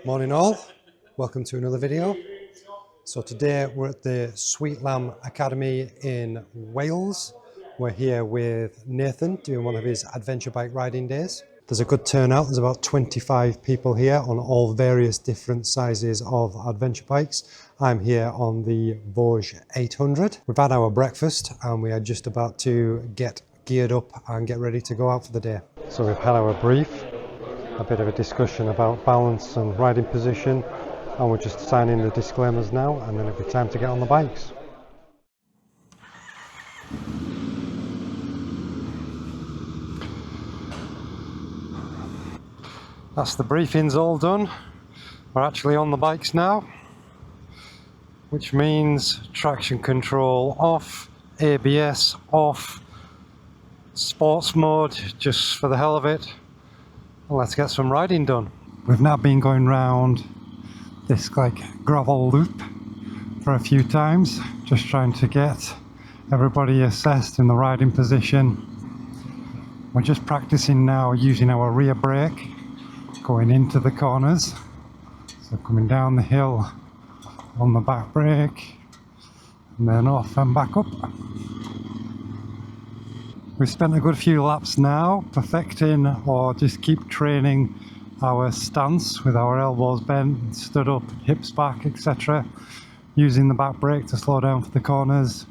Morning all, welcome to another video. So today we're at the Sweet Lamb Academy in Wales. We're here with Nathan doing one of his adventure bike riding days. There's a good turnout, there's about 25 people here on all various different sizes of adventure bikes. I'm here on the Vosges 800. We've had our breakfast and we are just about to get geared up and get ready to go out for the day. So we've had our brief, a bit of a discussion about balance and riding position, and we're just signing the disclaimers now, and then it'll be time to get on the bikes. That's the briefings all done. We're actually on the bikes now, which means traction control off, ABS off, sports mode just for the hell of it. Let's get some riding done. We've now been going round this gravel loop for a few times, just trying to get everybody assessed in the riding position. We're just practicing now using our rear brake, going into the corners. So coming down the hill on the back brake, and then off and back up. We've spent a good few laps now perfecting or just keep training our stance with our elbows bent, stood up, hips back, etc. Using the back brake to slow down for the corners.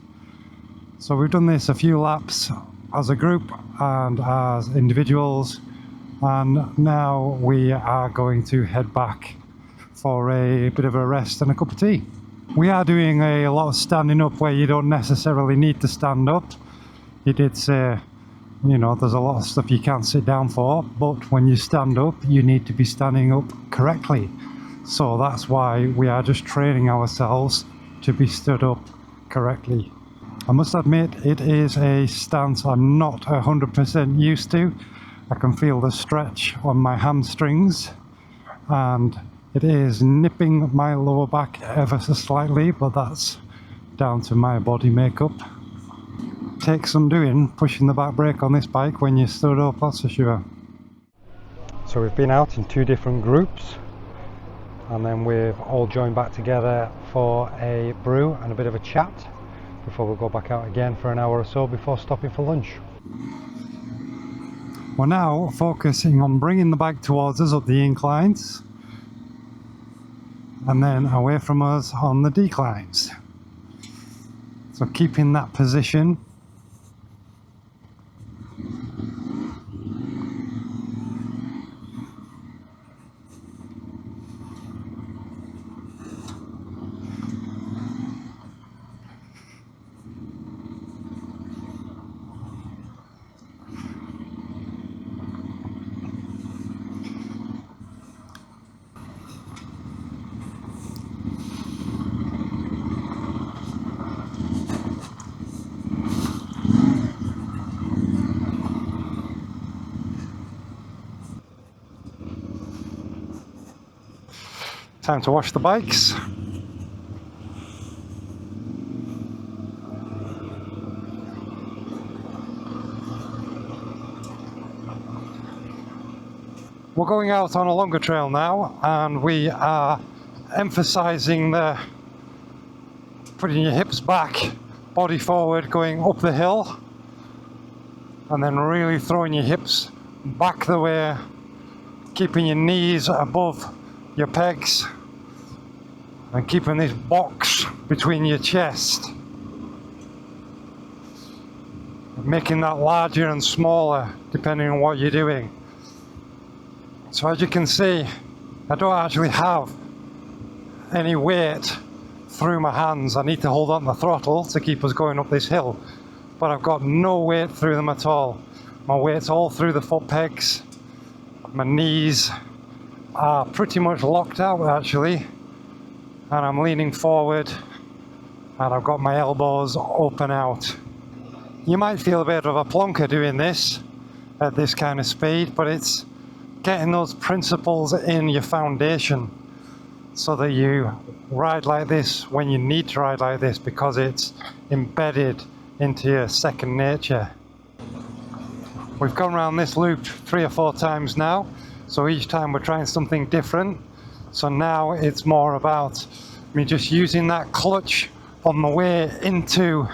So we've done this a few laps as a group and as individuals, and now we are going to head back for a bit of a rest and a cup of tea. We are doing a lot of standing up where you don't necessarily need to stand up. He did say, you know, there's a lot of stuff you can't sit down for, but when you stand up, you need to be standing up correctly. So that's why we are just training ourselves to be stood up correctly. I must admit, it is a stance I'm not 100% used to. I can feel the stretch on my hamstrings, and it is nipping my lower back ever so slightly, but that's down to my body makeup. Takes some doing pushing the back brake on this bike when you stood up, that's for sure. So we've been out in two different groups, and then we've all joined back together for a brew and a bit of a chat before we'll go back out again for an hour or so before stopping for lunch. We're now focusing on bringing the bike towards us up the inclines and then away from us on the declines. So keeping that position. Time to wash the bikes. We're going out on a longer trail now, and we are emphasizing the putting your hips back, body forward, going up the hill, and then really throwing your hips back the way, keeping your knees above your pegs and keeping this box between your chest, making that larger and smaller depending on what you're doing. So as you can see, I don't actually have any weight through my hands. I need to hold on the throttle to keep us going up this hill, but I've got no weight through them at all. My weight's all through the foot pegs. My knees are pretty much locked out actually, and I'm leaning forward and I've got my elbows open out. You might feel a bit of a plonker doing this at this kind of speed, but it's getting those principles in your foundation so that you ride like this when you need to ride like this, because it's embedded into your second nature. We've gone around this loop 3 or 4 times now, so each time we're trying something different. So now it's more about me just using that clutch on the way into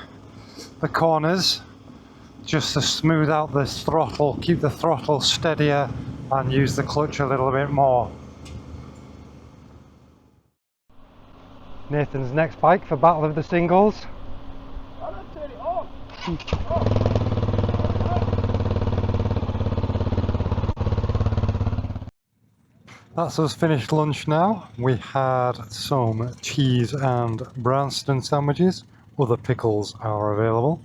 the corners just to smooth out the throttle, keep the throttle steadier and use the clutch a little bit more. Nathan's next bike for Battle of the Singles. I don't turn it on. That's us finished lunch now. We had some cheese and Branston sandwiches. Other pickles are available.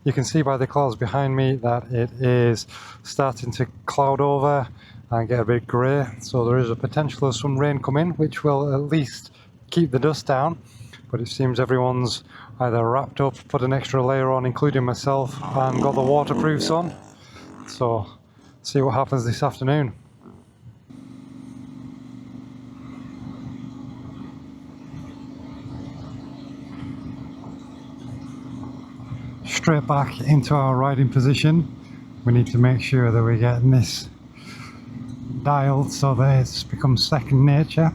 You can see by the clouds behind me that it is starting to cloud over and get a bit grey, so there is a potential of some rain coming, which will at least keep the dust down. But it seems everyone's either wrapped up, put an extra layer on, including myself, and got the waterproofs on. So see what happens this afternoon. Straight back into our riding position. We need to make sure that we're getting this dialed so that it's become second nature.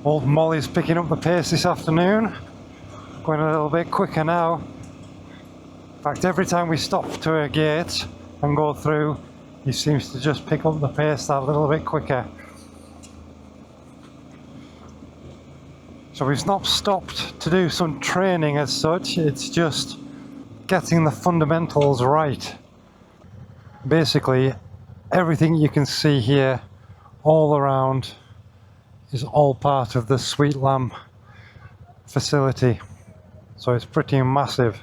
Old Molly's picking up the pace this afternoon, going a little bit quicker now. In fact, every time we stop to a gate and go through, he seems to just pick up the pace that little bit quicker. So we've not stopped to do some training as such, it's just getting the fundamentals right. Basically, everything you can see here all around is all part of the Sweet Lamb facility. So it's pretty massive.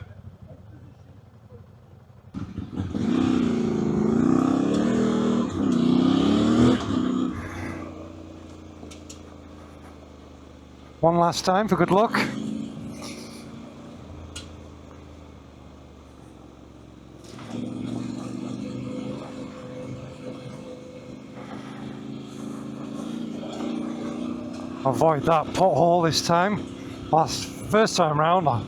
One last time for good luck. Avoid that pothole this time. First time round, I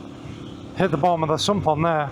hit the bottom of the sump on there.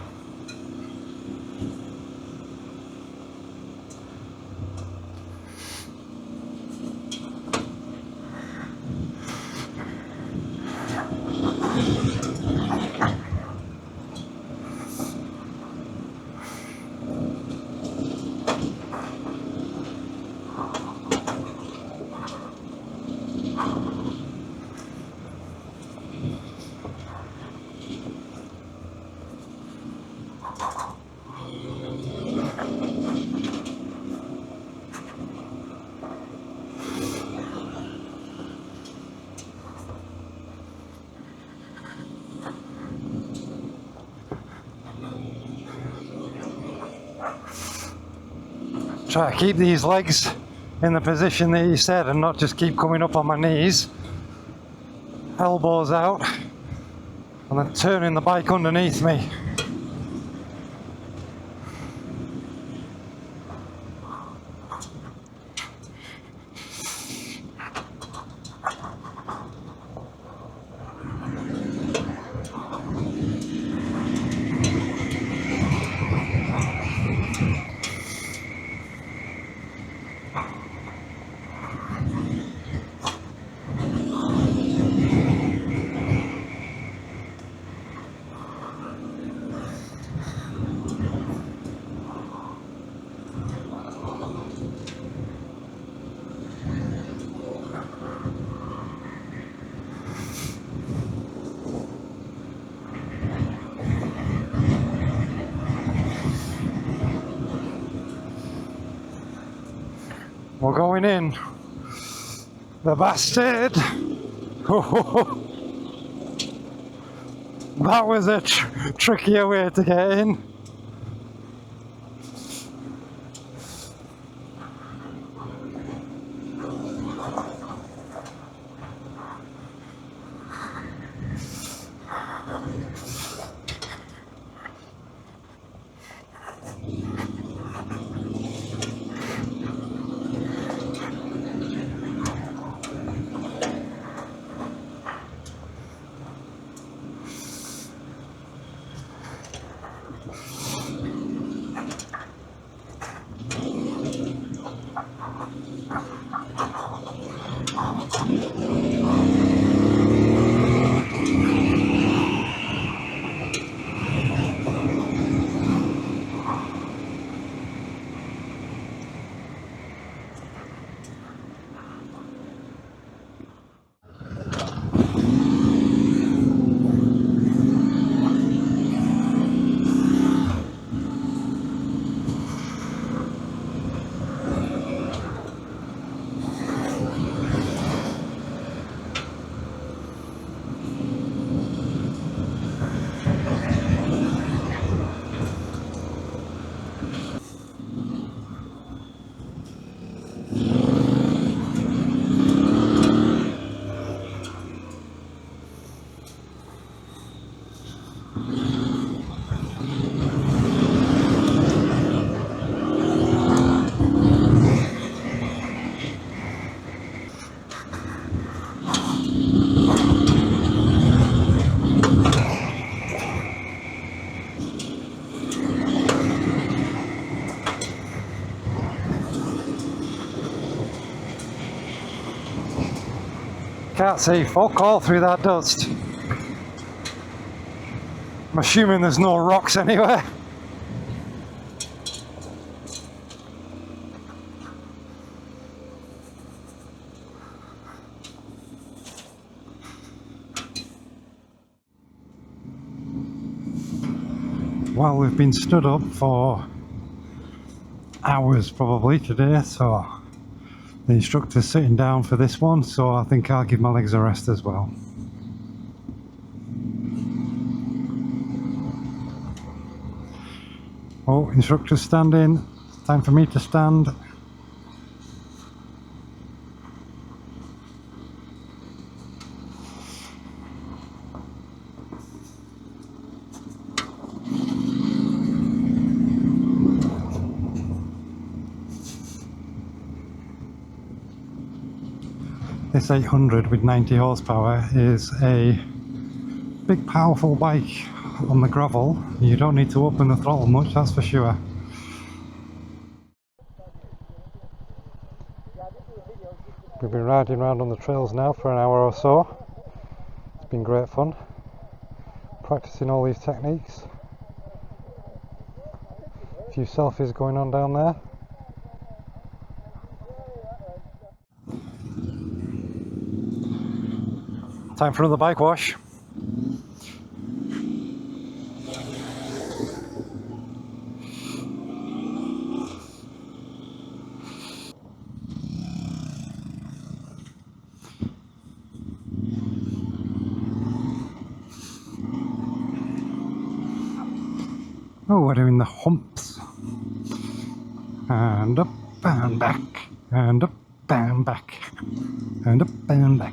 Try to keep these legs in the position that you said and not just keep coming up on my knees. Elbows out and then turning the bike underneath me. We're going in. The bastard! That was a trickier way to get in. Can't see fuck all through that dust. I'm assuming there's no rocks anywhere. Well, we've been stood up for hours probably today, so the instructor's sitting down for this one, so I think I'll give my legs a rest as well. Oh, instructor's standing. Time for me to stand. This 800 with 90 horsepower is a big powerful bike on the gravel. You don't need to open the throttle much, that's for sure. We've been riding around on the trails now for an hour or so. It's been great fun, practicing all these techniques. A few selfies going on down there. Time for another bike wash. Oh, we're doing the humps. And up and back. And up and back. And up and back.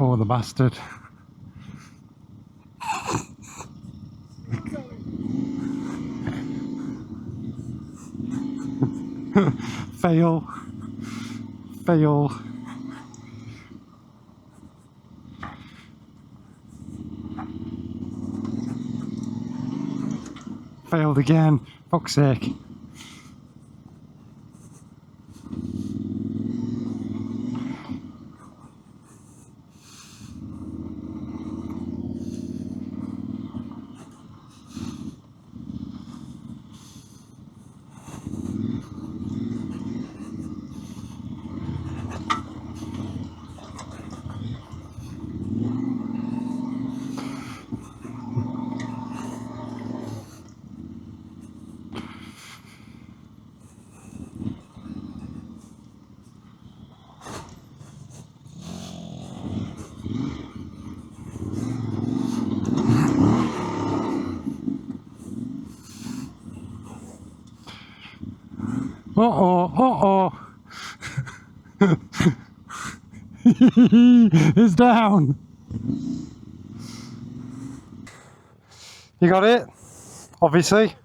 Oh, the bastard. Fail. Fail. Failed again. Fuck's sake. Uh-oh, uh-oh. It's down. You got it? Obviously.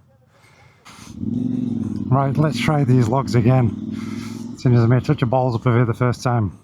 Right, let's try these logs again. Seeing as I made such a balls up of here the first time.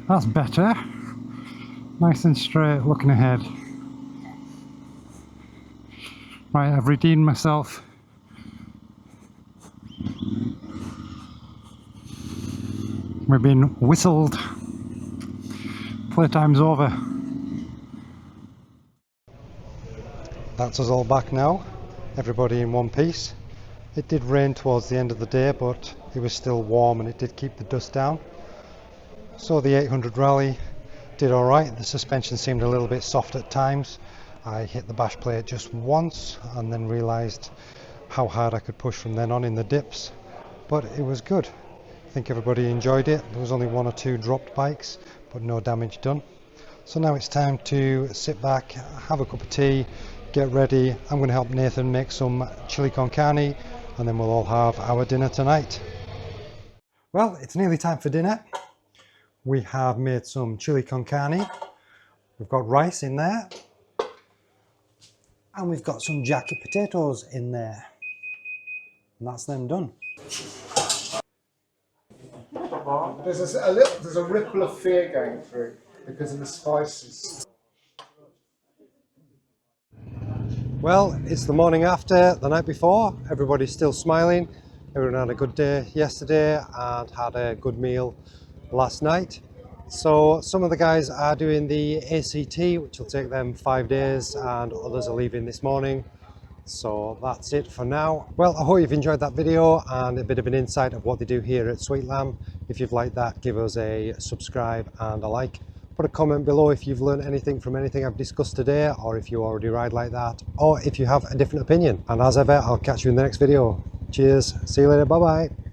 That's better. Nice and straight, looking ahead. Right, I've redeemed myself. We've been whistled. Playtime's over. That's us all back now. everybody in one piece. It did rain towards the end of the day, but it was still warm and it did keep the dust down. So the 800 rally did alright. The suspension seemed a little bit soft at times. I hit the bash plate just once and then realised how hard I could push from then on in the dips, but it was good. I think everybody enjoyed it. There was only 1 or 2 dropped bikes, but no damage done. So now it's time to sit back, have a cup of tea, get ready. I'm going to help Nathan make some chili con carne, and then we'll all have our dinner tonight. Well, it's nearly time for dinner. We have made some chili con carne. We've got rice in there. And we've got some jacket potatoes in there. And that's them done. There's a ripple of fear going through because of the spices. Well, it's the morning after, the night before. Everybody's still smiling. Everyone had a good day yesterday and had a good meal last night. So some of the guys are doing the ACT, which will take them 5 days, and others are leaving this morning. So that's it for now. Well, I hope you've enjoyed that video and a bit of an insight of what they do here at Sweet Lamb. If you've liked that, give us a subscribe and a like. Put a comment below if you've learned anything from anything I've discussed today, or if you already ride like that, or if you have a different opinion. And as ever, I'll catch you in the next video. Cheers, see you later, bye bye.